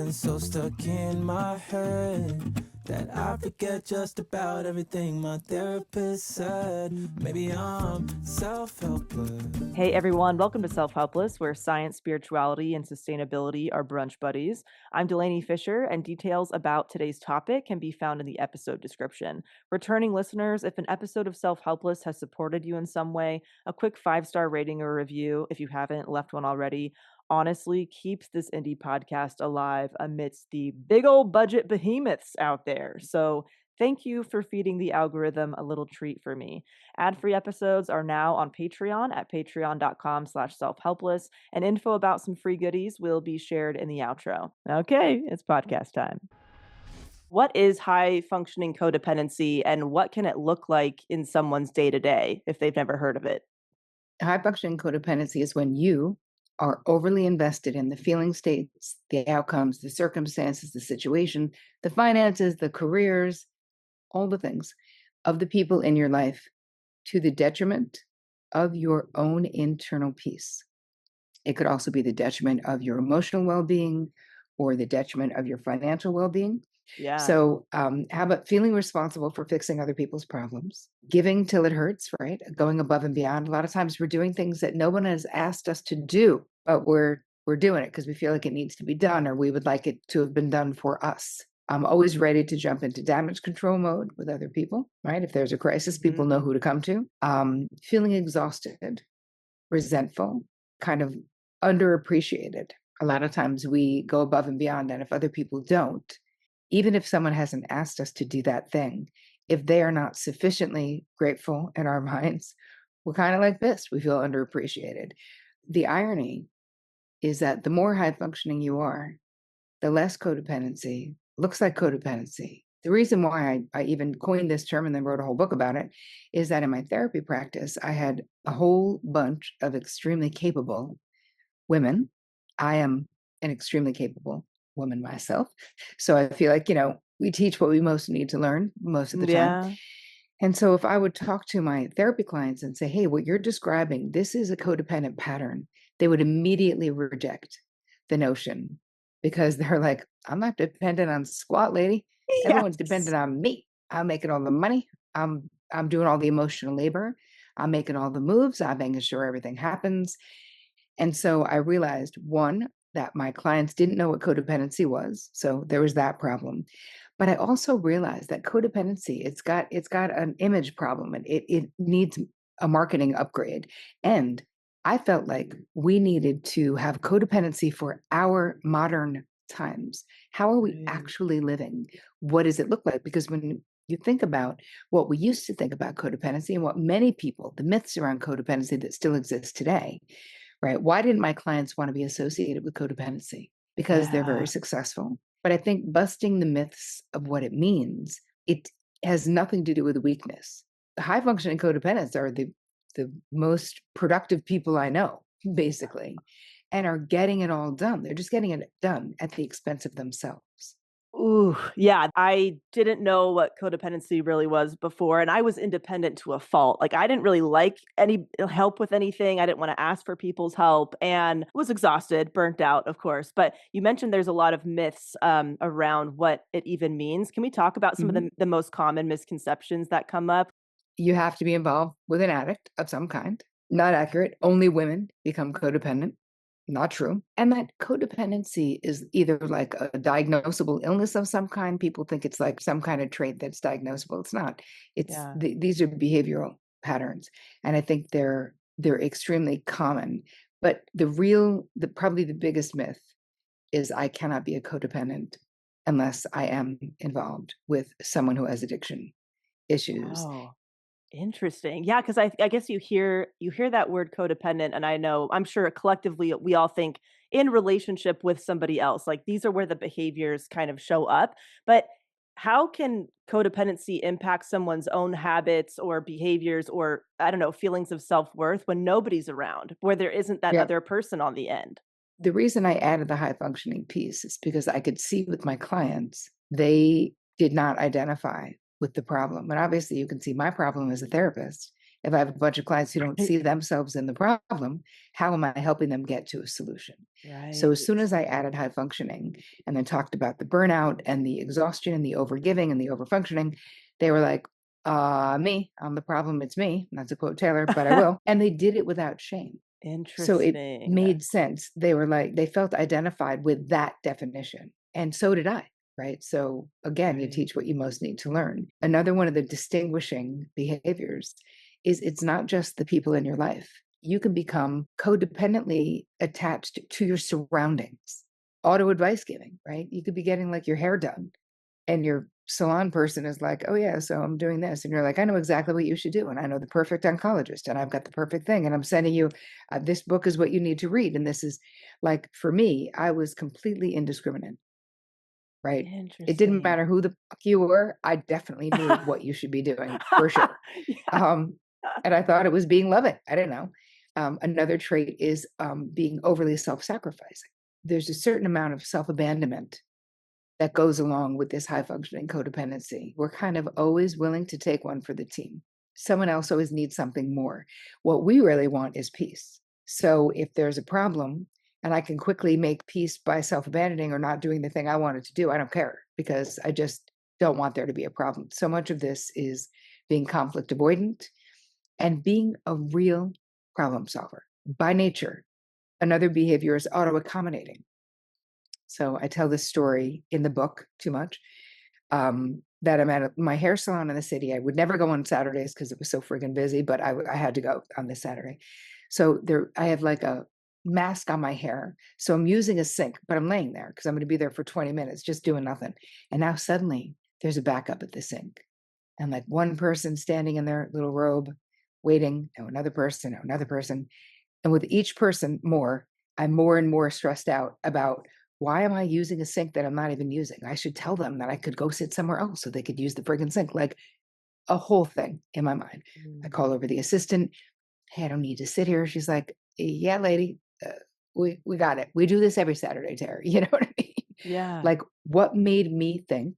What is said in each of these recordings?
been so stuck in my head that I forget just about everything my therapist said. Maybe I'm self-helpless. Hey everyone, welcome to Self-Helpless, where science, spirituality, and sustainability are brunch buddies. I'm Delaney Fisher, and details about today's topic can be found in the episode description. Returning listeners, if an episode of Self-Helpless has supported you in some way, a quick 5-star rating or review, if you haven't left one already, honestly keeps this indie podcast alive amidst the big old budget behemoths out there. So thank you for feeding the algorithm a little treat for me. Ad-free episodes are now on Patreon at patreon.com/selfhelpless, and info about some free goodies will be shared in the outro. Okay, it's podcast time. What is high functioning codependency, and what can it look like in someone's day-to-day if they've never heard of it? High functioning codependency is when you are overly invested in the feeling states, the outcomes, the circumstances, the situation, the finances, the careers, all the things of the people in your life to the detriment of your own internal peace. It could also be the detriment of your emotional well-being or the detriment of your financial well-being. Yeah. So how about feeling responsible for fixing other people's problems, giving till it hurts, right? Going above and beyond. A lot of times we're doing things that no one has asked us to do, but we're doing it because we feel like it needs to be done or we would like it to have been done for us. I'm always ready to jump into damage control mode with other people, right? If there's a crisis, people know who to come to. Feeling exhausted, resentful, kind of underappreciated. A lot of times we go above and beyond, and if other people don't, even if someone hasn't asked us to do that thing, if they are not sufficiently grateful in our minds, we're kind of like this. We feel underappreciated. The irony is that the more high functioning you are, the less codependency looks like codependency. The reason why I even coined this term and then wrote a whole book about it is that in my therapy practice, I had a whole bunch of extremely capable women. I am an extremely capable woman myself. So I feel like, we teach what we most need to learn most of the time. And so if I would talk to my therapy clients and say, hey, what you're describing, this is a codependent pattern, they would immediately reject the notion because they're like, I'm not dependent on squat, lady. Everyone's dependent on me. I'm making all the money. I'm doing all the emotional labor. I'm making all the moves. I'm making sure everything happens. And so I realized, one, that my clients didn't know what codependency was. So there was that problem. But I also realized that codependency, it's got an image problem and it needs a marketing upgrade. And I felt like we needed to have codependency for our modern times. How are we actually living? What does it look like? Because when you think about what we used to think about codependency and what many people, the myths around codependency that still exist today, right? Why didn't my clients want to be associated with codependency? Because they're very successful. But I think busting the myths of what it means, it has nothing to do with weakness. The high functioning codependents are the most productive people I know, basically, and are getting it all done. They're just getting it done at the expense of themselves. Ooh, yeah. I didn't know what codependency really was before, and I was independent to a fault. Like, I didn't really like any help with anything. I didn't want to ask for people's help and was exhausted, burnt out, of course. But you mentioned there's a lot of myths around what it even means. Can we talk about some of the most common misconceptions that come up? You have to be involved with an addict of some kind. Not accurate. Only women become codependent. Not true. And that codependency is either like a diagnosable illness of some kind. People think it's like some kind of trait that's diagnosable. It's not. These are behavioral patterns. And I think they're extremely common. But probably the biggest myth is I cannot be a codependent unless I am involved with someone who has addiction issues. Oh. Interesting. Yeah, because I guess you hear that word codependent, and I'm sure collectively we all think in relationship with somebody else. Like these are where the behaviors kind of show up. But how can codependency impact someone's own habits or behaviors or I don't know, feelings of self-worth when nobody's around, where there isn't that Yeah. other person on the end? The reason I added the high functioning piece is because I could see with my clients, they did not identify with the problem. And obviously you can see my problem as a therapist If I have a bunch of clients who don't Right. see themselves in the problem, how am I helping them get to a solution? So as soon as I added high functioning and then talked about the burnout and the exhaustion and the overgiving and the overfunctioning, they were like, me, I'm the problem, it's me. Not to quote Taylor, but I will. And they did it without shame. So it Interesting. made sense. They were like, they felt identified with that definition. And so did I, right? So again, you Right. teach what you most need to learn. Another one of the distinguishing behaviors is it's not just the people in your life. You can become codependently attached to your surroundings. Auto advice giving, right? You could be getting like your hair done and your salon person is like, oh yeah, so I'm doing this. And you're like, I know exactly what you should do. And I know the perfect oncologist and I've got the perfect thing. And I'm sending you, this book is what you need to read. And this is like, for me, I was completely indiscriminate, right? It didn't Interesting. matter who the fuck you were. I definitely knew what you should be doing for sure. Yeah. And I thought it was being loving. I didn't know. Another trait is being overly self-sacrificing. There's a certain amount of self-abandonment that goes along with this high functioning codependency. We're kind of always willing to take one for the team. Someone else always needs something more. What we really want is peace. So if there's a problem and I can quickly make peace by self-abandoning or not doing the thing I wanted to do, I don't care because I just don't want there to be a problem. So much of this is being conflict avoidant and being a real problem solver by nature. Another behavior is auto-accommodating. So I tell this story in the book too much. That I'm at my hair salon in the city. I would never go on Saturdays because it was so friggin' busy, but I had to go on this Saturday. So there, I have like a mask on my hair. So I'm using a sink, but I'm laying there because I'm going to be there for 20 minutes just doing nothing. And now suddenly there's a backup at the sink. And like one person standing in their little robe waiting, another person, another person. And with each person more, I'm more and more stressed out about why am I using a sink that I'm not even using? I should tell them that I could go sit somewhere else so they could use the friggin' sink. Like a whole thing in my mind. I call over the assistant. Hey, I don't need to sit here. She's like, yeah, lady, we got it. We do this every Saturday, Terry. You know what I mean? Yeah. Like what made me think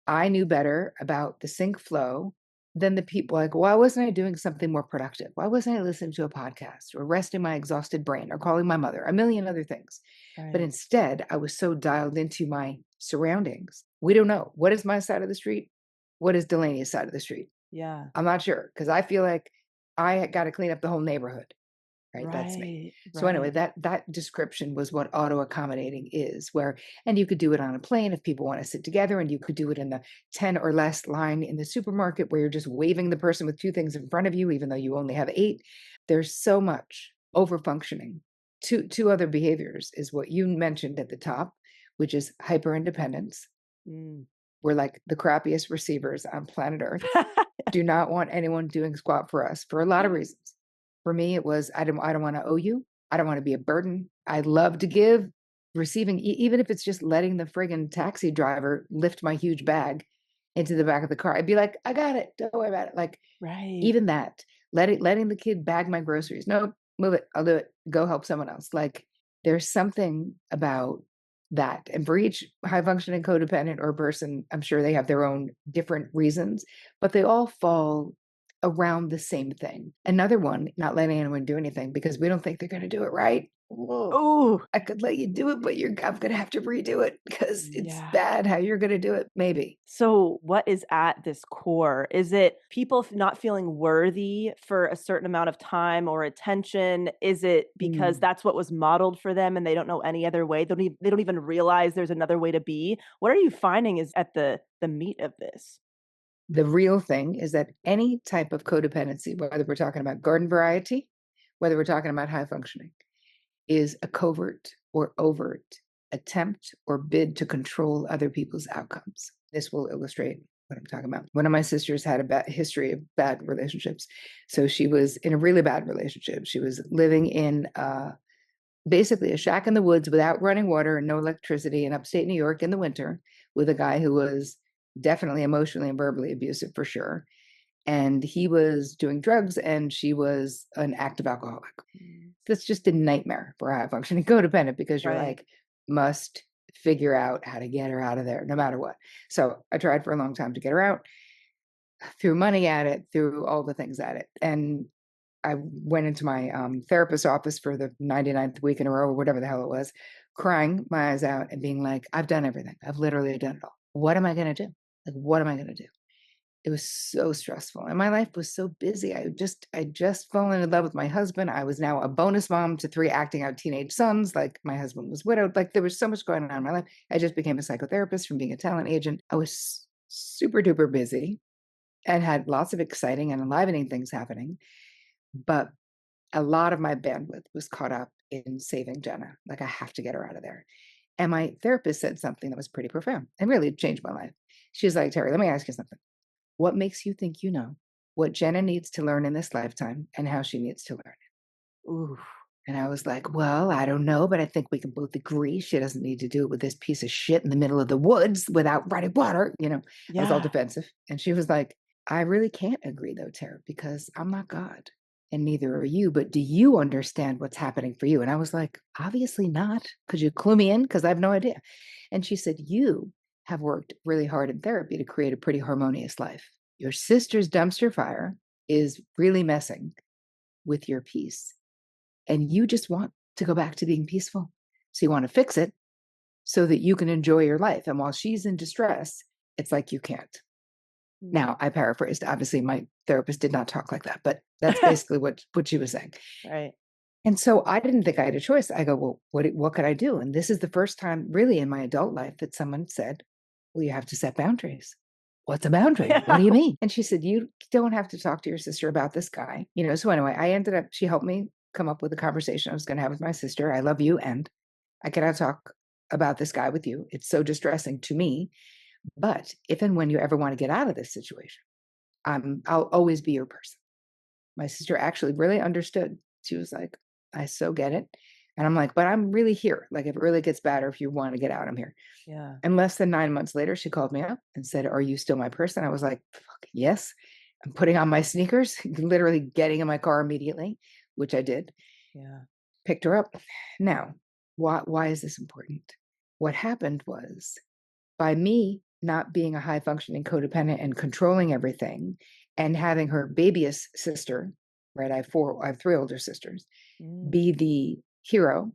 I knew better about the sync flow than the people. Like, why wasn't I doing something more productive? Why wasn't I listening to a podcast or resting my exhausted brain or calling my mother? A million other things. But Right. instead, I was so dialed into my surroundings. We don't know. What is my side of the street? What is Delaney's side of the street? Yeah. I'm not sure because I feel like I got to clean up the whole neighborhood. Right. That's me. Right. So anyway, Right. that description was what auto accommodating is, where and you could do it on a plane if people want to sit together, and you could do it in the 10 or less line in the supermarket where you're just waving the person with two things in front of you, even though you only have eight. There's so much over functioning. Two other behaviors is what you mentioned at the top, which is hyper independence. Mm. We're like the crappiest receivers on planet Earth. Do not want anyone doing squat for us for a lot of reasons. For me, it was I don't want to owe you. I don't want to be a burden. I love to give. Receiving, even if it's just letting the friggin' taxi driver lift my huge bag into the back of the car, I'd be like, I got it. Don't worry about it. Like Right. even that, letting the kid bag my groceries. No, move it. I'll do it. Go help someone else. Like there's something about that. And for each high functioning codependent or person, I'm sure they have their own different reasons, but they all fall around the same thing. Another one, not letting anyone do anything because we don't think they're going to do it right. Whoa. Oh, I could let you do it, but I'm going to have to redo it because it's yeah. bad how you're going to do it. Maybe. So, what is at this core? Is it people not feeling worthy for a certain amount of time or attention? Is it because Mm. that's what was modeled for them and they don't know any other way? They don't even realize there's another way to be. What are you finding is at the meat of this? The real thing is that any type of codependency, whether we're talking about garden variety, whether we're talking about high functioning, is a covert or overt attempt or bid to control other people's outcomes. This will illustrate what I'm talking about. One of my sisters had a bad history of bad relationships. So she was in a really bad relationship. She was living in basically a shack in the woods without running water and no electricity in upstate New York in the winter with a guy who was definitely emotionally and verbally abusive for sure. And he was doing drugs and she was an active alcoholic. That's just a nightmare for a high functioning codependent because you're Right. like, must figure out how to get her out of there no matter what. So I tried for a long time to get her out. threw money at it, threw all the things at it. And I went into my therapist's office for the 99th week in a row, or whatever the hell it was, crying my eyes out and being like, I've done everything. I've literally done it all. What am I going to do? Like, what am I going to do? It was so stressful. And my life was so busy. I just fallen in love with my husband. I was now a bonus mom to 3 acting out teenage sons. Like my husband was widowed. Like there was so much going on in my life. I just became a psychotherapist from being a talent agent. I was super duper busy and had lots of exciting and enlivening things happening. But a lot of my bandwidth was caught up in saving Jenna. Like, I have to get her out of there. And my therapist said something that was pretty profound and really changed my life. She was like, Terri, let me ask you something. What makes you think you know what Jenna needs to learn in this lifetime and how she needs to learn it? Ooh. And I was like, well, I don't know, but I think we can both agree she doesn't need to do it with this piece of shit in the middle of the woods without running water. I was all Yeah. defensive. And she was like, I really can't agree though, Tara, because I'm not God and neither are you. But do you understand what's happening for you? And I was like, obviously not. Could you clue me in? Because I have no idea. And she said, you have worked really hard in therapy to create a pretty harmonious life. Your sister's dumpster fire is really messing with your peace. And you just want to go back to being peaceful. So you want to fix it so that you can enjoy your life. And while she's in distress, it's like you can't. Now, I paraphrased. Obviously, my therapist did not talk like that, but that's basically what she was saying. Right. And so I didn't think I had a choice. I go, well, what could I do? And this is the first time really in my adult life that someone said, well, you have to set boundaries. What's a boundary? What do you mean? And she said, you don't have to talk to your sister about this guy. So anyway, she helped me come up with a conversation I was going to have with my sister. I love you. And I cannot talk about this guy with you. It's so distressing to me. But if and when you ever want to get out of this situation, I'll always be your person. My sister actually really understood. She was like, I so get it. And I'm like, but I'm really here. Like, if it really gets bad or if you want to get out, I'm here. Yeah. And less than 9 months later, she called me up and said, are you still my person? I was like, fuck, yes. I'm putting on my sneakers, literally getting in my car immediately, which I did. Yeah. Picked her up. Now, why is this important? What happened was, by me not being a high functioning codependent and controlling everything and having her babyest sister, right? I have 3 older sisters, be the hero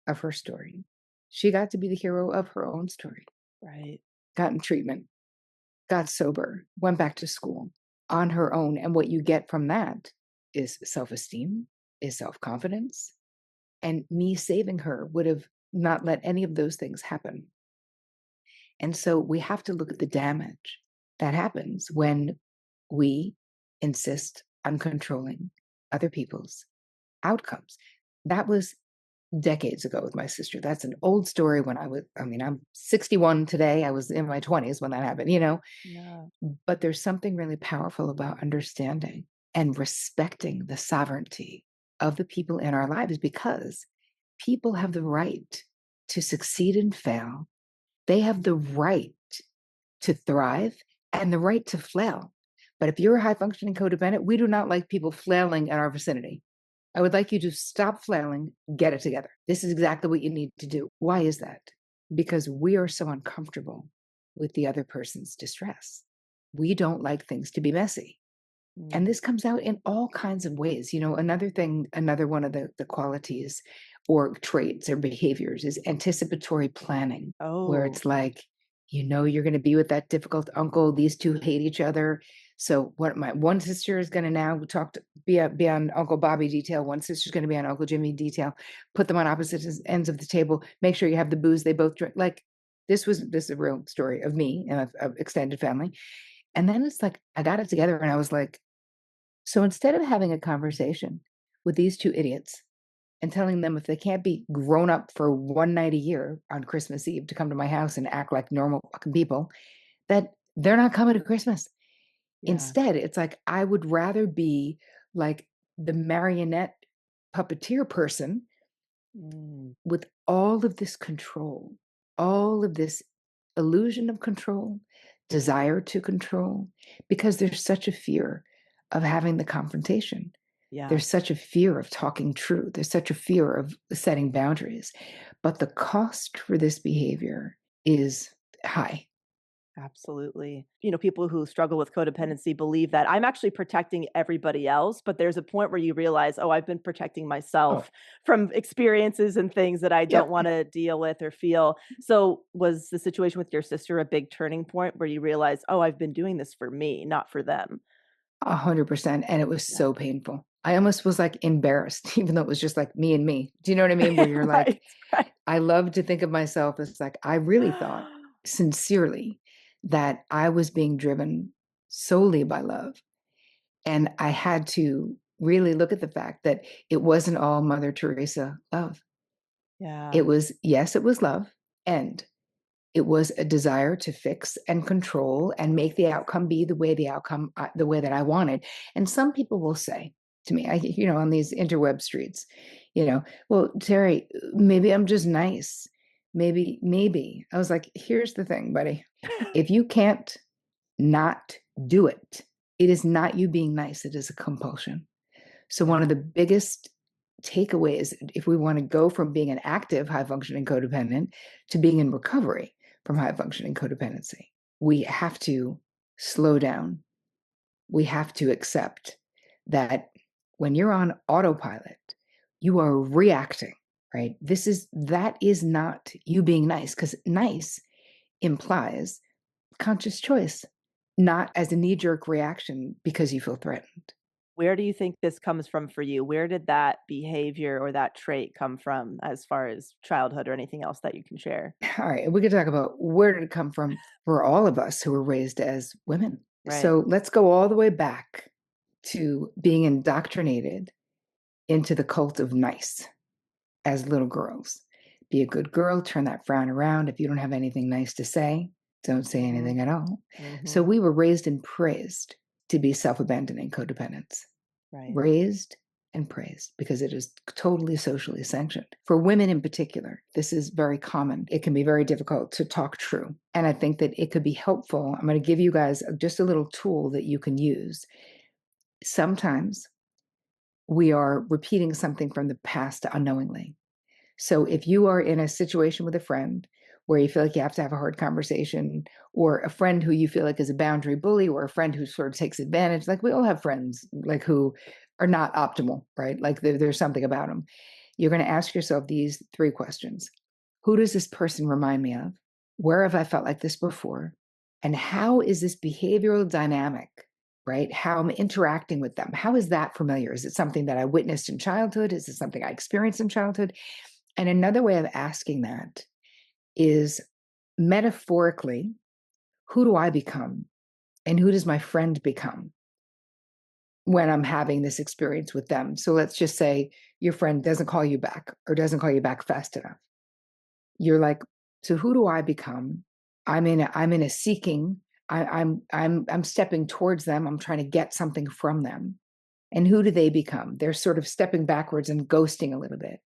of her story. She got to be the hero of her own story. Right. Got in treatment, got sober, went back to school on her own. And what you get from that is self-esteem, is self-confidence. And me saving her would have not let any of those things happen. And so we have to look at the damage that happens when we insist on controlling other people's outcomes. That was decades ago with my sister. That's an old story I'm 61 today. I was in my 20s when that happened, Yeah. But there's something really powerful about understanding and respecting the sovereignty of the people in our lives, because people have the right to succeed and fail. They have the right to thrive and the right to flail. But if you're a high functioning codependent, we do not like people flailing in our vicinity. I would like you to stop flailing, get it together. This is exactly what you need to do. Why is that? Because we are so uncomfortable with the other person's distress. We don't like things to be messy. And this comes out in all kinds of ways. Another one of the qualities or traits or behaviors is anticipatory planning, where Oh. it's like, you're going to be with that difficult uncle. These two hate each other. So what my one sister is going to now be on Uncle Bobby detail. One sister's going to be on Uncle Jimmy detail. Put them on opposite ends of the table. Make sure you have the booze they both drink. Like this is a real story of me and of extended family. And then it's like I got it together and I was like, so instead of having a conversation with these 2 idiots and telling them if they can't be grown up for one night a year on Christmas Eve to come to my house and act like normal fucking people, that they're not coming to Christmas. Yeah. Instead, it's like I would rather be like the marionette puppeteer person with all of this control, all of this illusion of control, desire to control, because there's such a fear of having the confrontation. Yeah. There's such a fear of talking true. There's such a fear of setting boundaries. But the cost for this behavior is high. Absolutely. People who struggle with codependency believe that I'm actually protecting everybody else, but there's a point where you realize, oh, I've been protecting Oh, myself from experiences and things that I don't yep. want to deal with or feel. So, was the situation with your sister a big turning point where you realize, oh, I've been doing this for me, not for them? 100%, and it was Yeah. so painful. I almost was, like, embarrassed, even though it was just, like, me and me. Do you know what I mean? Where you're like Right, right. I love to think of myself as, like, I really thought sincerely that I was being driven solely by love, and I had to really look at the fact that it wasn't all Mother Teresa love. Yeah. It was yes, it was love, and it was a desire to fix and control and make the outcome be the way that I wanted. And some people will say to me, on these interweb streets, well, Terry, maybe I'm just nice. Maybe. I was like, here's the thing, buddy. If you can't not do it, it is not you being nice, it is a compulsion. So one Yeah. of the biggest takeaways, if we want to go from being an active high functioning codependent to being in recovery from high functioning codependency, we have to slow down. We have to accept that when you're on autopilot, you are reacting, right? That is not you being nice, because nice implies conscious choice, not as a knee jerk reaction because you feel threatened. Where do you think this comes from for you? Where did that behavior or that trait come from as far as childhood or anything else that you can share? All right, we could talk about where did it come from for all of us who were raised as women. Right. So let's go all the way back to being indoctrinated into the cult of nice as little girls. Be a good girl, turn that frown around. If you don't have anything nice to say, don't say Mhm. anything at all. So Mhm. we were raised and praised to be self abandoning codependents. Right. Raised and praised because it is totally socially sanctioned. For women in particular, this is very common. It can be very difficult to talk true. And I think that it could be helpful. I'm going to give you guys just a little tool that you can use. Sometimes we are repeating something from the past unknowingly. So if you are in a situation with a friend where you feel like you have to have a hard conversation, or a friend who you feel like is a boundary bully, or a friend who sort of takes advantage, like we all have friends like who are not optimal, right? Like there's something about them. You're going to ask yourself these three questions. Who does this person remind me of? Where have I felt like this before? And how is this behavioral dynamic, right? How I'm interacting with them. How is that familiar? Is it something that I witnessed in childhood? Is it something I experienced in childhood? And another way of asking that is metaphorically, who do I become? And who does my friend become when I'm having this experience with them? So let's just say your friend doesn't call you back or doesn't call you back fast enough. You're like, so who do I become? I'm in a seeking. I'm stepping towards them. I'm trying to get something from them. And who do they become? They're sort of stepping backwards and ghosting a little bit.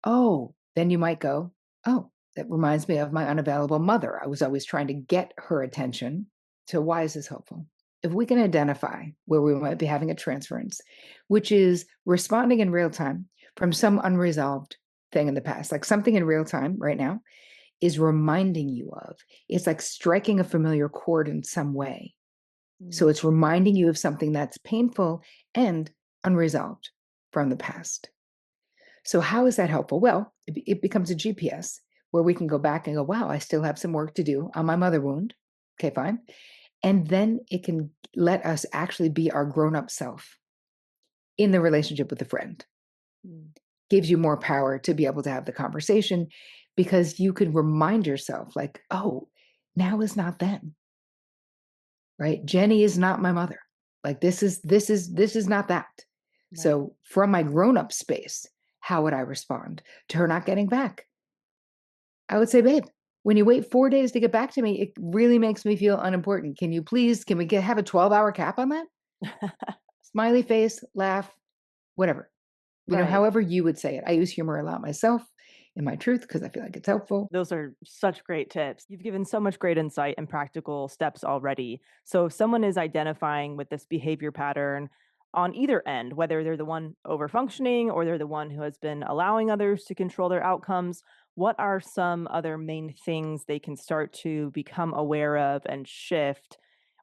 Oh, then you might go, oh, that reminds me of my unavailable mother. I was always trying to get her attention. So, why is this helpful? If we can identify where we might be having a transference, which is responding in real time from some unresolved thing in the past, like something in real time right now is reminding you of, it's like striking a familiar chord in some way. So, Mm. it's reminding you of something that's painful and unresolved from the past. So, how is that helpful? Well, it becomes a GPS where we can go back and go, wow, I still have some work to do on my mother wound. Okay, fine. And then it can let us actually be our grown up self in the relationship with a friend. Mm. Gives you more power to be able to have the conversation because you can remind yourself, like, oh, now is not then, right? Jenny is not my mother. Like this is not that. Right. So from my grown up space, how would I respond to her not getting back? I would say, babe, when you wait 4 days to get back to me, it really makes me feel unimportant. Can we have a 12-hour cap on that? Smiley face, laugh, whatever. Right. However you would say it. I use humor a lot myself in my truth because I feel like it's helpful. Those are such great tips. You've given so much great insight and practical steps already. So, if someone is identifying with this behavior pattern on either end, whether they're the one over functioning or they're the one who has been allowing others to control their outcomes, what are some other main things they can start to become aware of and shift,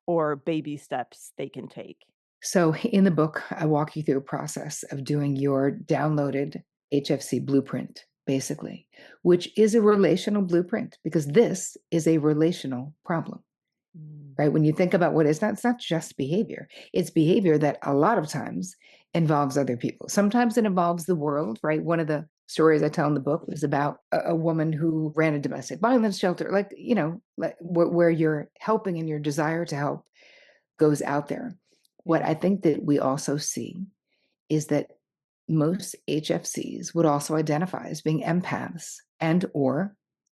or baby steps they can take? So in the book, I walk you through a process of doing your downloaded HFC blueprint, basically, which is a relational blueprint because this is a relational problem. Mm. Right? When you think about what is not, it's not just behavior. It's behavior that a lot of times involves other people. Sometimes it involves the world, right? One of the stories I tell in the book was about a woman who ran a domestic violence shelter, like where you're helping and your desire to help goes out there. What Yeah. I think that we also see is that most HFCs would also identify as being empaths and or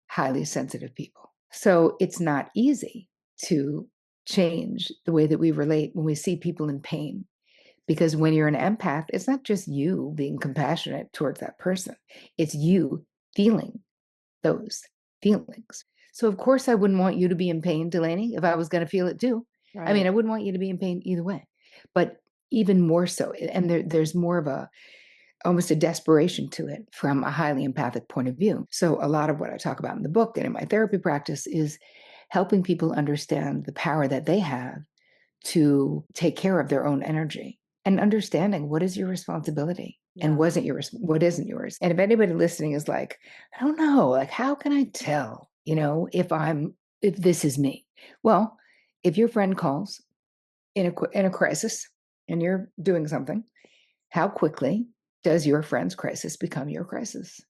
highly sensitive people. So it's not easy to change the way that we relate when we see people in pain. Because when you're an empath, it's not just you being compassionate towards that person, it's you feeling those feelings. So, of course, I wouldn't want you to be in pain, Delaney, if I was going to feel it too. I mean, Right. I wouldn't want you to be in pain either way. But even more so, and there's more of a almost a desperation to it from a highly empathic point of view. So, a lot of what I talk about in the book and in my therapy practice is helping people understand the power that they have to take care of their own energy and understanding what is your responsibility and Yeah. what isn't yours. And if anybody listening is like, I don't know, like, how can I tell, if this is me? Well, if your friend calls in a crisis and you're doing something, how quickly does your friend's crisis become your crisis?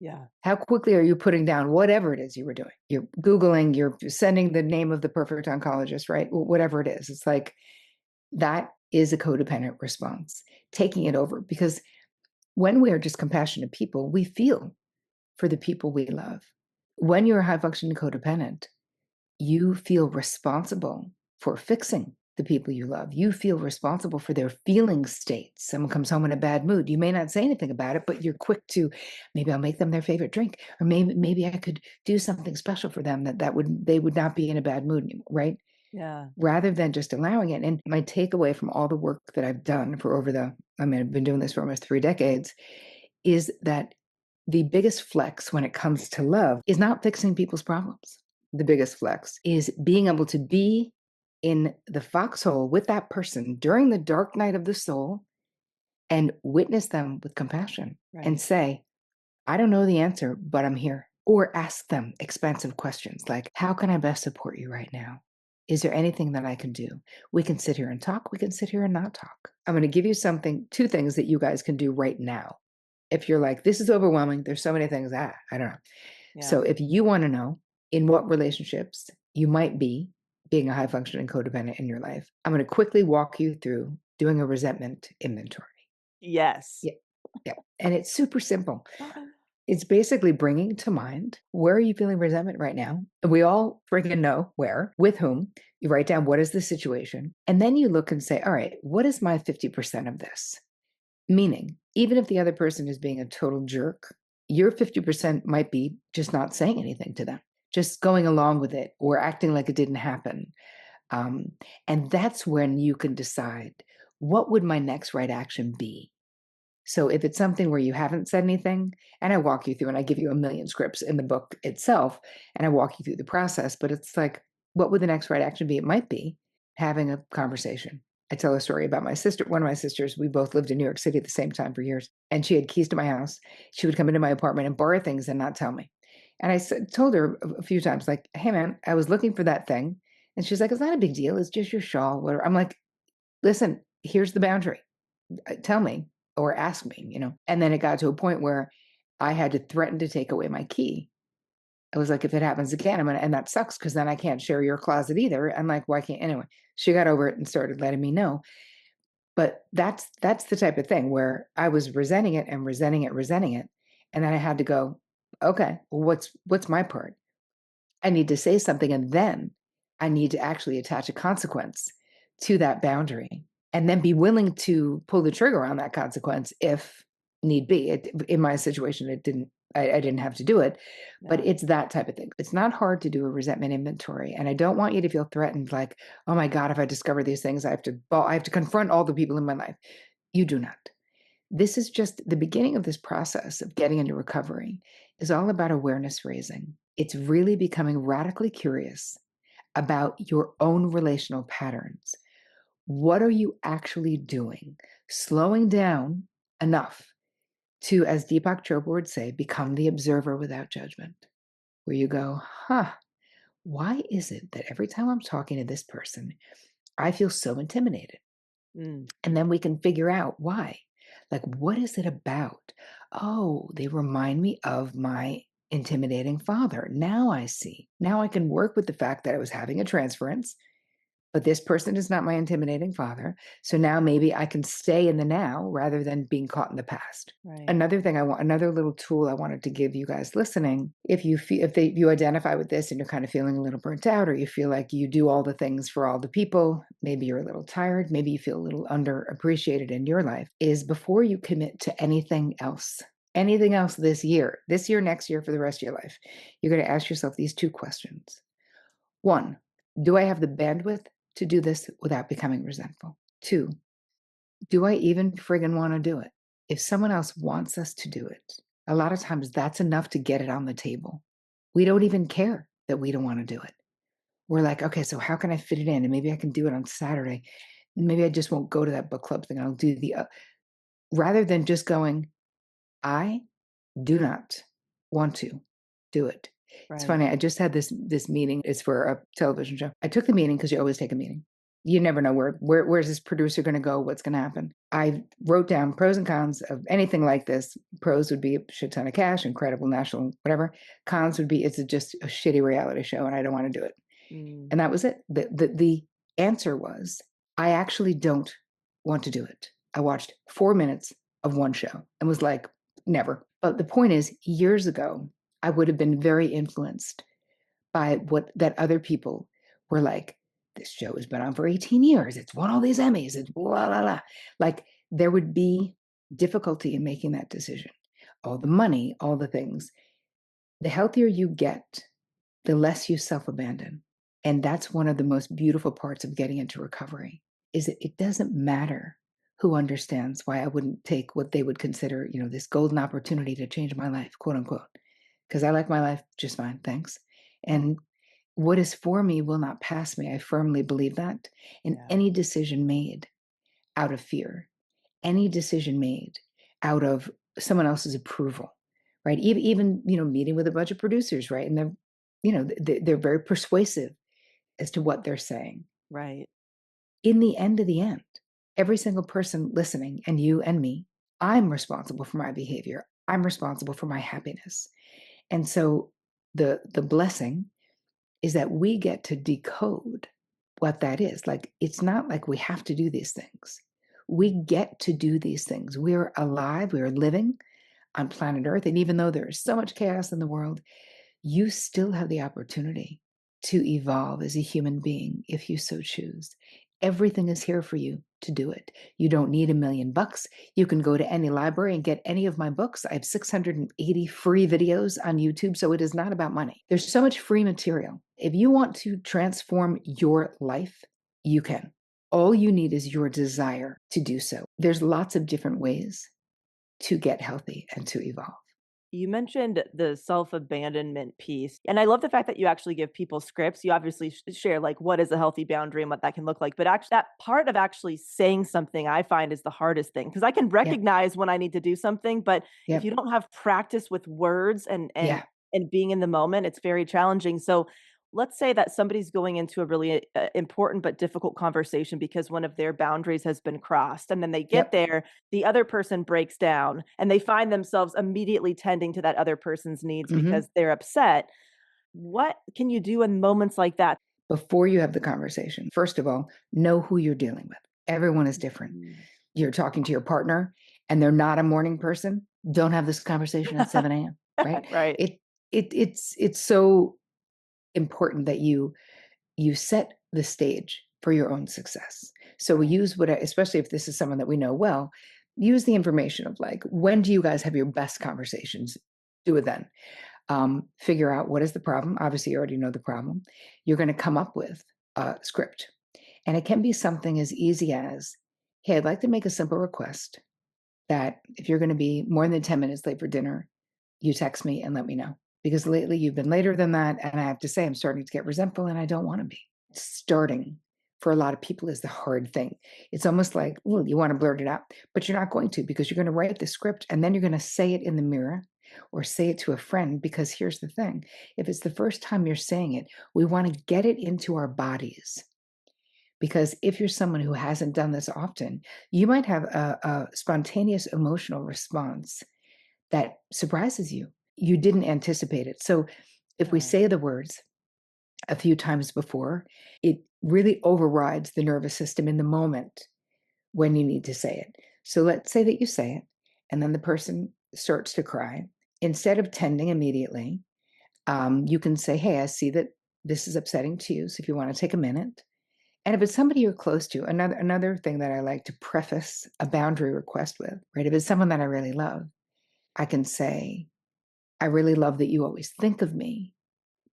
Yeah. How quickly are you putting down whatever it is you were doing? You're Googling, you're sending the name of the perfect oncologist, right? Whatever it is. It's like that is a codependent response, taking it over. Because when we are just compassionate people, we feel for the people we love. When you're a high functioning codependent, you feel responsible for fixing the people you love. You feel responsible for their feeling states. Someone comes home in a bad mood. You may not say anything about it, but you're quick to maybe I'll make them their favorite drink, or maybe I could do something special for them they would not be in a bad mood anymore, right? Yeah. Rather than just allowing it. And my takeaway from all the work that I've done for I've been doing this for almost 3 decades, is that the biggest flex when it comes to love is not fixing people's problems. The biggest flex is being able to be in the foxhole with that person during the dark night of the soul and witness them with compassion and Right. say, I don't know the answer, but I'm here. Or ask them expansive questions like, how can I best support you right now? Is there anything that I can do? We can sit here and talk. We can sit here and not talk. I'm going to give you two things that you guys can do right now. If you're like, this is overwhelming, there's so many things, I don't know. Yeah. So if you want to know in what relationships you might be being a high functioning codependent in your life, I'm going to quickly walk you through doing a resentment inventory. Yes. Yeah. Yeah. And it's super simple. It's basically bringing to mind, where are you feeling resentment right now? We all freaking know where, with whom. You write down what is the situation. And then you look and say, all right, what is my 50% of this? Meaning, even if the other person is being a total jerk, your 50% might be just not saying anything to them, just going along with it or acting like it didn't happen. Um, and that's when you can decide, what would my next right action be? So if it's something where you haven't said anything, and I walk you through and I give you a million scripts in the book itself, and I walk you through the process, but it's like, what would the next right action be? It might be having a conversation. I tell a story about my sister, one of my sisters. We both lived in New York City at the same time for years, and she had keys to my house. She would come into my apartment and borrow things and not tell me. And told her a few times, like, hey, man, I was looking for that thing. And she's like, it's not a big deal. It's just your shawl. Whatever. I'm like, listen, here's the boundary. Tell me or ask me. And then it got to a point where I had to threaten to take away my key. I was like, if it happens again, and that sucks because then I can't share your closet either. I'm like, why can't, anyway, she got over it and started letting me know. But that's the type of thing where I was resenting it and resenting it, resenting it. And then I had to go, okay, well, what's my part? I need to say something, and then I need to actually attach a consequence to that boundary and then be willing to pull the trigger on that consequence if need be. In my situation, I didn't have to do it, but Yeah. it's that type of thing. It's not hard to do a resentment inventory. And I don't want you to feel threatened like, oh my God, if I discover these things, I have to confront all the people in my life. You do not. This is just the beginning of this process of getting into recovery is all about awareness raising. It's really becoming radically curious about your own relational patterns. What are you actually doing? Slowing down enough to, as Deepak Chopra would say, become the observer without judgment, where you go, why is it that every time I'm talking to this person, I feel so intimidated? Mm, And then we can figure out why. Like, what is it about? Oh, they remind me of my intimidating father. Now I see. Now I can work with the fact that I was having a transference, but this person is not my intimidating father. So now maybe I can stay in the now rather than being caught in the past. right. Another little tool I wanted to give you guys listening, if you identify with this and you're kind of feeling a little burnt out, or you feel like you do all the things for all the people, maybe you're a little tired, maybe you feel a little underappreciated in your life, is before you commit to anything else this year, next year, for the rest of your life, you're going to ask yourself these two questions. One, do I have the bandwidth to do this without becoming resentful? Two, do I even friggin' want to do it? If someone else wants us to do it, a lot of times that's enough to get it on the table. We don't even care that we don't want to do it. We're like, okay, so how can I fit it in? And maybe I can do it on Saturday. Maybe I just won't go to that book club thing. I'll do rather than just going, I do not want to do it. It's Right. funny. I just had this meeting. It's for a television show. I took the meeting because you always take a meeting. You never know where's this producer going to go, what's going to happen. I wrote down pros and cons of anything like this. Pros would be a shit ton of cash, incredible national whatever. Cons would be it's just a shitty reality show, and I don't want to do it. Mm, And that was it. The answer was I actually don't want to do it. I watched 4 minutes of one show and was like, never. But the point is, years ago, I would have been very influenced by what that other people were like. This show has been on for 18 years. It's won all these Emmys. It's blah, blah, blah. Like there would be difficulty in making that decision. All the money, all the things. The healthier you get, the less you self-abandon. And that's one of the most beautiful parts of getting into recovery is that it doesn't matter who understands why I wouldn't take what they would consider, this golden opportunity to change my life, quote unquote, because I like my life just fine, thanks. And what is for me will not pass me. I firmly believe that. And yeah. any decision made out of fear, any decision made out of someone else's approval, right? Even meeting with a bunch of producers, right? And they're very persuasive as to what they're saying. Right. In the end of the end, every single person listening, and you and me, I'm responsible for my behavior. I'm responsible for my happiness. And so the blessing is that we get to decode what that is. Like it's not like we have to do these things. We get to do these things. We're alive, we're living on planet Earth. And even though there is so much chaos in the world, you still have the opportunity to evolve as a human being if you so choose. Everything is here for you to do it. You don't need $1,000,000. You can go to any library and get any of my books. I have 680 free videos on YouTube, so it is not about money. There's so much free material. If you want to transform your life, you can. All you need is your desire to do so. There's lots of different ways to get healthy and to evolve. You mentioned the self-abandonment piece, and I love the fact that you actually give people scripts. You obviously share like what is a healthy boundary and what that can look like, but actually that part of actually saying something I find is the hardest thing because I can Yep. recognize when I need to do something, but if Yep. you don't have practice with words and Yeah. and being in the moment, it's very challenging. So let's say that somebody's going into a really important but difficult conversation because one of their boundaries has been crossed, and then they get Yep. there, the other person breaks down and they find themselves immediately tending to that other person's needs Mhm. because they're upset. What can you do in moments like that? Before you have the conversation, first of all, know who you're dealing with. Everyone is different. Mm. You're talking to your partner and they're not a morning person, don't have this conversation at 7 a.m., right? Right. It's so important that you set the stage for your own success. So we Right. use especially if this is someone that we know well, use the information of like, when do you guys have your best conversations? Do it then. Figure out what is the problem. Obviously, you already know the problem. You're going to come up with a script. And it can be something as easy as, hey, I'd like to make a simple request. that if you're going to be more than 10 minutes late for dinner, you text me and let me know. Because lately you've been later than that. And I have to say, I'm starting to get resentful and I don't want to be. Starting for a lot of people is the hard thing. It's almost like, well, you want to blurt it out, but you're not going to, because you're going to write the script and then you're going to say it in the mirror or say it to a friend. Because here's the thing, if it's the first time you're saying it, we want to get it into our bodies. Because if you're someone who hasn't done this often, you might have a spontaneous emotional response that surprises you. You didn't anticipate it. So if we say the words a few times before, it really overrides the nervous system in the moment when you need to say it. So let's say that you say it, and then the person starts to cry. Instead of tending immediately, you can say, hey, I see that this is upsetting to you. So if you want to take a minute. And if it's somebody you're close to, another thing that I like to preface a boundary request with, right? If it's someone that I really love, I can say, I really love that you always think of me,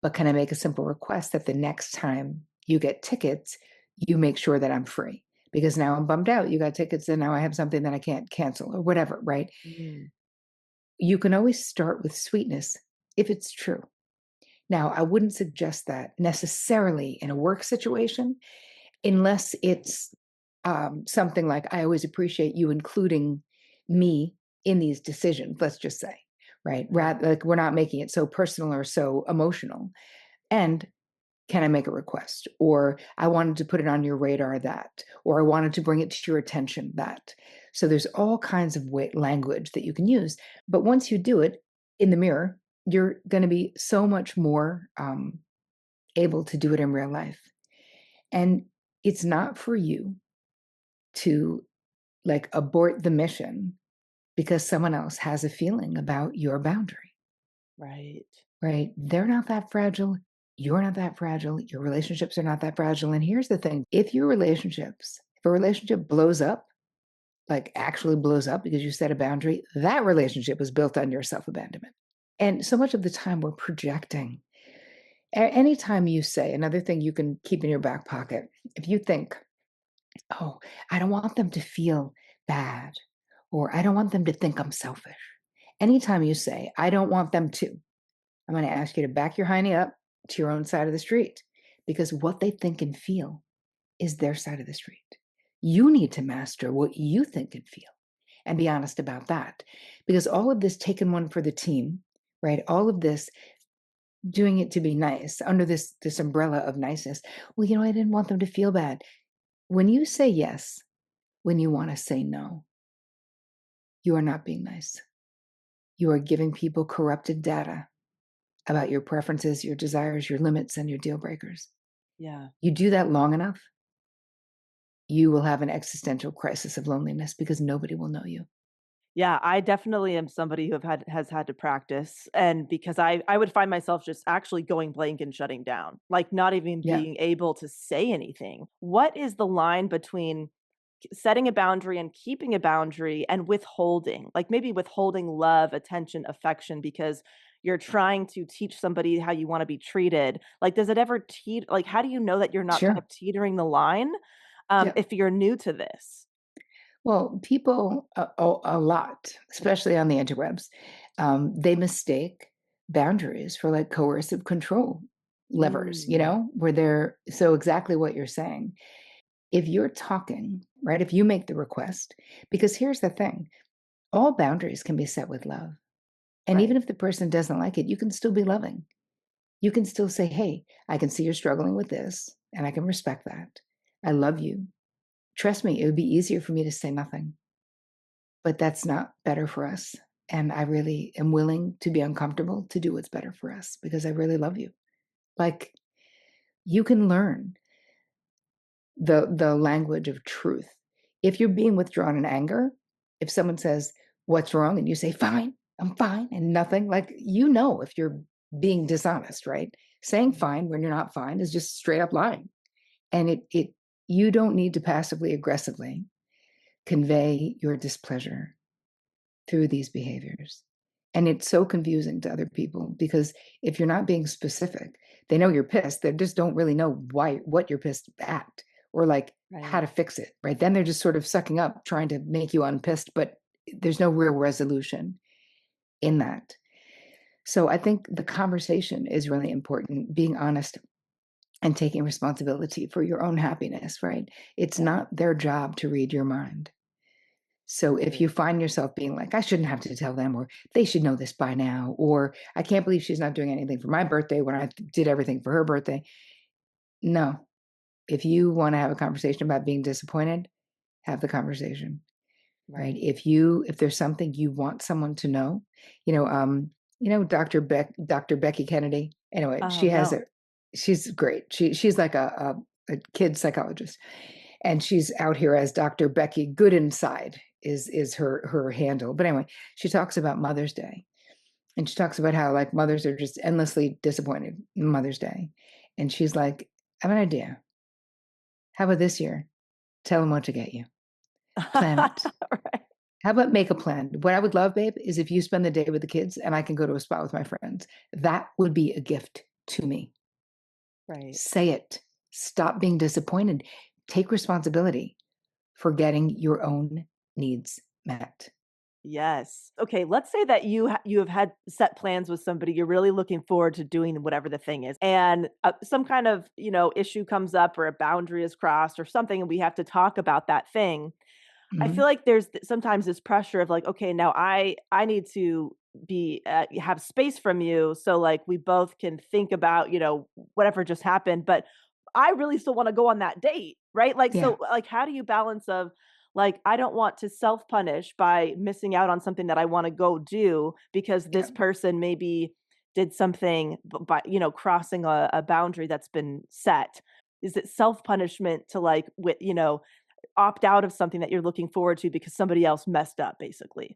but can I make a simple request that the next time you get tickets, you make sure that I'm free? Because now I'm bummed out. You got tickets and now I have something that I can't cancel or whatever, right? Mm. You can always start with sweetness if it's true. Now, I wouldn't suggest that necessarily in a work situation, unless it's something like, I always appreciate you including me in these decisions, let's just say, right? Rather, like, we're not making it so personal or so emotional. And can I make a request? Or I wanted to put it on your radar that, or I wanted to bring it to your attention that. So there's all kinds of language that you can use. But once you do it in the mirror, you're going to be so much more able to do it in real life. And it's not for you to like abort the mission because someone else has a feeling about your boundary, Right. right? They're not that fragile. You're not that fragile. Your relationships are not that fragile. And here's the thing, if a relationship blows up, like actually blows up because you set a boundary, that relationship was built on your self abandonment. And so much of the time we're projecting. Anytime you say, another thing you can keep in your back pocket, if you think, oh, I don't want them to feel bad, or I don't want them to think I'm selfish. Anytime you say, I don't want them to, I'm going to ask you to back your hiney up to your own side of the street, because what they think and feel is their side of the street. You need to master what you think and feel and be honest about that. Because all of this taking one for the team, right? All of this doing it to be nice under this umbrella of niceness. Well, I didn't want them to feel bad. When you say yes, when you want to say no, you are not being nice. You are giving people corrupted data about your preferences, your desires, your limits, and your deal breakers. Yeah. You do that long enough, you will have an existential crisis of loneliness because nobody will know you. Yeah, I definitely am somebody who has had to practice, and because I would find myself just actually going blank and shutting down, like, not even Yeah, being able to say anything. What is the line between setting a boundary and keeping a boundary and withholding? Like, maybe withholding love, attention, affection because you're trying to teach somebody how you wanna be treated. Like, does it ever like, how do you know that you're not kind sure. of teetering the line, Yeah. if you're new to this? Well, people a lot, especially on the interwebs, they mistake boundaries for like coercive control levers, Mm, where they're so exactly what you're saying. If you're talking, right, if you make the request, because here's the thing, all boundaries can be set with love. And right. even if the person doesn't like it, you can still be loving. You can still say, hey, I can see you're struggling with this, and I can respect that. I love you. Trust me, it would be easier for me to say nothing, but that's not better for us. And I really am willing to be uncomfortable to do what's better for us because I really love you. Like, you can learn the language of truth. If you're being withdrawn in anger, if someone says, "What's wrong?" and you say, "Fine, I'm fine," and nothing, like, if you're being dishonest, right? Saying Mhm. fine when you're not fine is just straight up lying. And it you don't need to passively aggressively convey your displeasure through these behaviors. And it's so confusing to other people because if you're not being specific, they know you're pissed. They just don't really know what you're pissed at or like how Right. to fix it, right? Then they're just sort of sucking up, trying to make you unpissed, but there's no real resolution in that. So I think the conversation is really important, being honest and taking responsibility for your own happiness, right? It's Yeah. not their job to read your mind. So if Right. you find yourself being like, I shouldn't have to tell them, or they should know this by now, or I can't believe she's not doing anything for my birthday when I did everything for her birthday. No. If you want to have a conversation about being disappointed, have the conversation. Right? Right. If there's something you want someone to know, Dr. Becky Kennedy. Anyway, Oh, no. she's great. She's like a kid psychologist, and she's out here as Dr. Becky Good Inside is her handle. But anyway, she talks about Mother's Day, and she talks about how like mothers are just endlessly disappointed in Mother's Day, and she's like, I have an idea. How about this year? Tell them what to get you. Plan it. Right. How about make a plan? What I would love, babe, is if you spend the day with the kids and I can go to a spot with my friends. That would be a gift to me. Right. Say it. Stop being disappointed. Take responsibility for getting your own needs met. Yes. Okay, let's say that you have had set plans with somebody, you're really looking forward to doing whatever the thing is, and, some kind of, issue comes up or a boundary is crossed or something, and we have to talk about that thing. I feel Mhm. like there's sometimes this pressure of like, okay, now I need to be have space from you so like we both can think about, whatever just happened, but I really still want to go on that date, right? Like Yeah. so like how do you balance of like I don't want to self-punish by missing out on something that I want to go do because Yeah. this person maybe did something by, crossing a boundary that's been set. Is it self-punishment to like with, opt out of something that you're looking forward to because somebody else messed up, basically.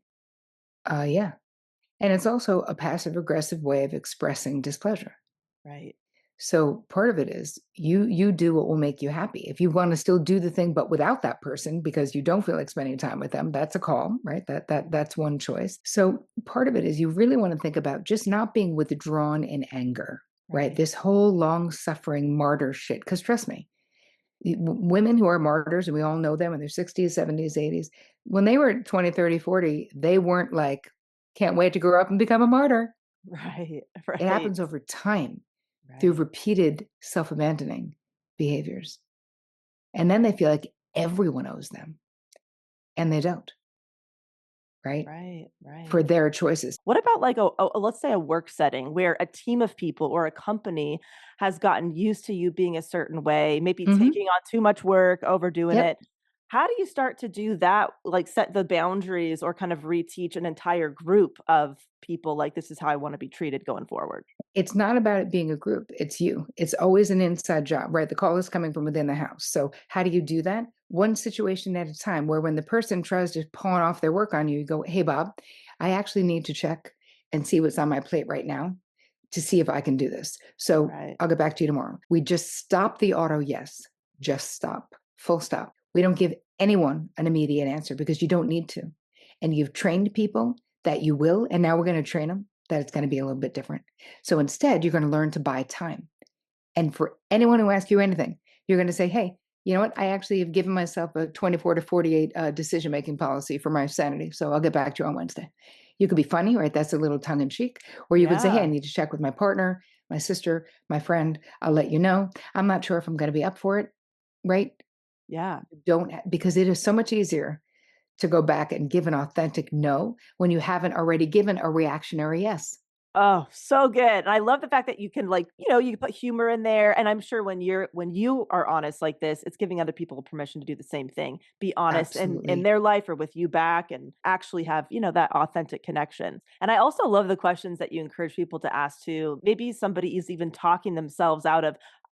Yeah. And it's also a passive aggressive way of expressing displeasure. Right. So part of it is you do what will make you happy. If you want to still do the thing but without that person because you don't feel like spending time with them, that's a call, right? That's one choice. So part of it is you really want to think about just not being withdrawn in anger, right? Right. This whole long suffering martyr shit. Because trust me, women who are martyrs, and we all know them in their 60s, 70s, 80s, when they were 20, 30, 40, they weren't like, can't wait to grow up and become a martyr. Right. It Right. happens over time through Right. repeated self-abandoning behaviors. And then they feel like everyone owes them, and they don't, right? Right. For Right. their choices. What about like let's say a work setting where a team of people or a company has gotten used to you being a certain way, maybe Mhm. taking on too much work, overdoing Yep. it. How do you start to do that? Like set the boundaries or kind of reteach an entire group of people like this is how I want to be treated going forward? It's not about it being a group, it's you. It's always an inside job, right? The call is coming from within the house. So how do you do that? One situation at a time, where when the person tries to pawn off their work on you, you go, "Hey, Bob, I actually need to check and see what's on my plate right now to see if I can do this. So Right. I'll get back to you tomorrow." We just stop the auto yes. Just stop. Full stop. We don't give anyone an immediate answer because you don't need to. And you've trained people that you will, and now we're going to train them that it's going to be a little bit different. So instead, you're going to learn to buy time. And for anyone who asks you anything, you're going to say, hey, you know what? I actually have given myself a 24 to 48 decision making policy for my sanity. So I'll get back to you on Wednesday. You could be funny, right? That's a little tongue in cheek. Or you could say, hey, I Yeah. need to check with my partner, my sister, my friend. I'll let you know. I'm not sure if I'm going to be up for it, right? Yeah. Don't, because it is so much easier to go back and give an authentic no when you haven't already given a reactionary yes. Oh, so good. And I love the fact that you can like, you can put humor in there. And I'm sure when you are honest like this, it's giving other people permission to do the same thing. Be honest in Absolutely. their life or with you back and actually have, that authentic connection. And I also love the questions that you encourage people to ask too. Maybe somebody is even talking themselves out of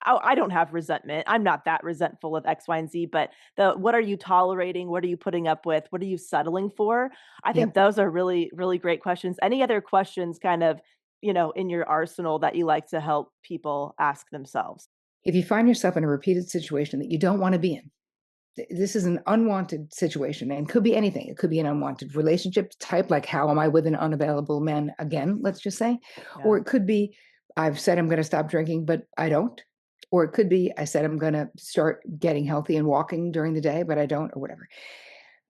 oh, I don't have resentment. I'm not that resentful of X, Y, and Z, but the what are you tolerating? What are you putting up with? What are you settling for? I think Yep. those are really, really great questions. Any other questions kind of in your arsenal that you like to help people ask themselves? If you find yourself in a repeated situation that you don't want to be in, this is an unwanted situation and could be anything. It could be an unwanted relationship type, like how am I with an unavailable man again, let's just say. Or Yeah. it could be I've said I'm going to stop drinking, but I don't. Or it could be I said I'm going to start getting healthy and walking during the day, but I don't, or whatever.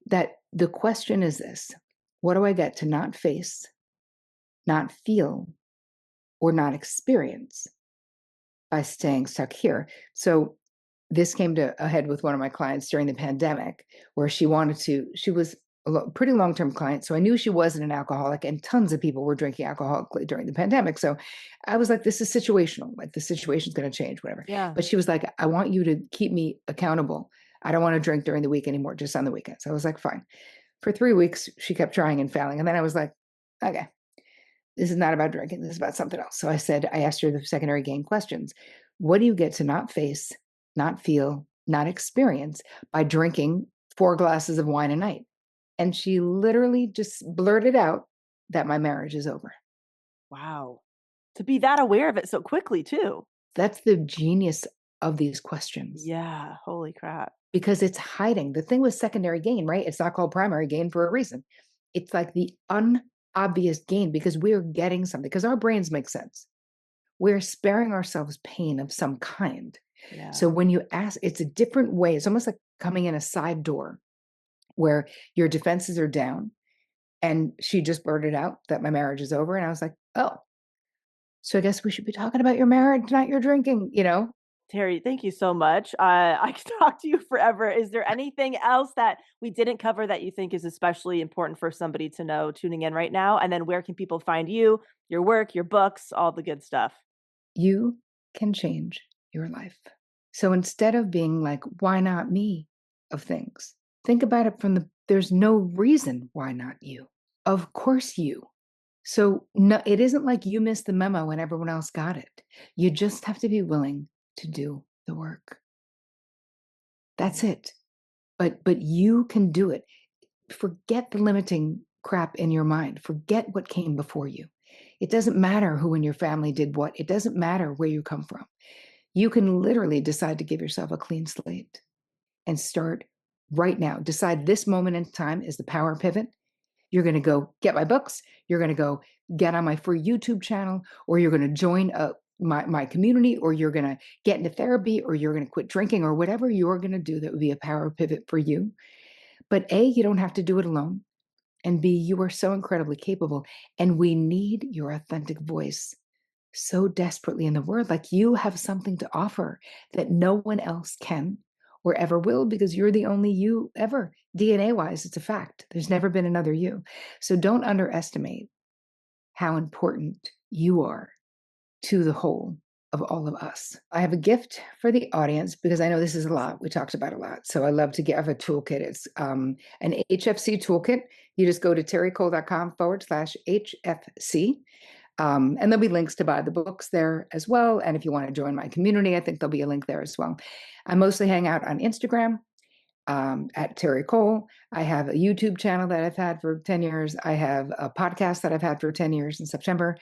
That the question is this: What do I get to not face, not feel, or not experience by staying stuck here? So this came to a head with one of my clients during the pandemic, where she was a pretty long-term client. So I knew she wasn't an alcoholic, and tons of people were drinking alcoholically during the pandemic. So I was like, this is situational. Like, the situation's going to change, whatever. Yeah. But she was like, I want you to keep me accountable. I don't want to drink during the week anymore, just on the weekends. I was like, fine. For 3 weeks, she kept trying and failing. And then I was like, okay, this is not about drinking. This is about something else. So I asked her the secondary gain questions. What do you get to not face, not feel, not experience by drinking 4 glasses of wine a night? And she literally just blurted out that my marriage is over. Wow. To be that aware of it so quickly too. That's the genius of these questions. Yeah. Holy crap. Because it's hiding. The thing with secondary gain, right? It's not called primary gain for a reason. It's like the unobvious gain, because we're getting something, because our brains make sense. We're sparing ourselves pain of some kind. Yeah. So when you ask, it's a different way. It's almost like coming in a side door where your defenses are down. And she just blurted out that my marriage is over. And I was like, oh, so I guess we should be talking about your marriage, not your drinking, Terri, thank you so much. I could talk to you forever. Is there anything else that we didn't cover that you think is especially important for somebody to know tuning in right now? And then where can people find you, your work, your books, all the good stuff? You can change your life. So instead of being like, why not me of things, think about it there's no reason why not you. Of course you. So no, it isn't like you missed the memo and everyone else got it. You just have to be willing to do the work. That's it. But you can do it. Forget the limiting crap in your mind. Forget what came before you. It doesn't matter who in your family did what. It doesn't matter where you come from. You can literally decide to give yourself a clean slate and start right now. Decide this moment in time is the power pivot. You're going to go get my books. You're going to go get on my free YouTube channel, or you're going to join my community, or you're going to get into therapy, or you're going to quit drinking, or whatever you're going to do that would be a power pivot for you. But A, you don't have to do it alone. And B, you are so incredibly capable. And we need your authentic voice so desperately in the world. Like, you have something to offer that no one else can or ever will, because you're the only you ever. DNA wise, it's a fact. There's never been another you. So don't underestimate how important you are to the whole of all of us. I have a gift for the audience, because I know this is a lot. We talked about a lot. So I love to give a toolkit. It's an HFC toolkit. You just go to terricole.com/HFC. And there'll be links to buy the books there as well. And if you want to join my community, I think there'll be a link there as well. I mostly hang out on Instagram at Terri Cole. I have a YouTube channel that I've had for 10 years. I have a podcast that I've had for 10 years in September.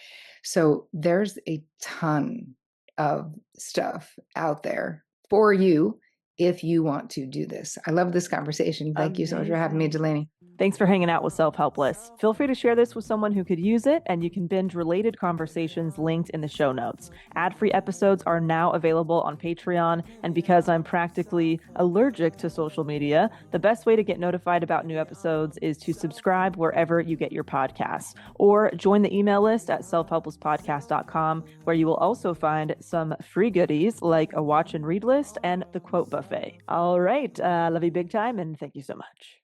So there's a ton of stuff out there for you if you want to do this. I love this conversation. Thank you so much for having me, Delaney. Thanks for hanging out with Self-Helpless. Feel free to share this with someone who could use it, and you can binge related conversations linked in the show notes. Ad-free episodes are now available on Patreon, and because I'm practically allergic to social media, the best way to get notified about new episodes is to subscribe wherever you get your podcasts, or join the email list at selfhelplesspodcast.com, where you will also find some free goodies like a watch and read list and the quote buffet. All right, love you big time, and thank you so much.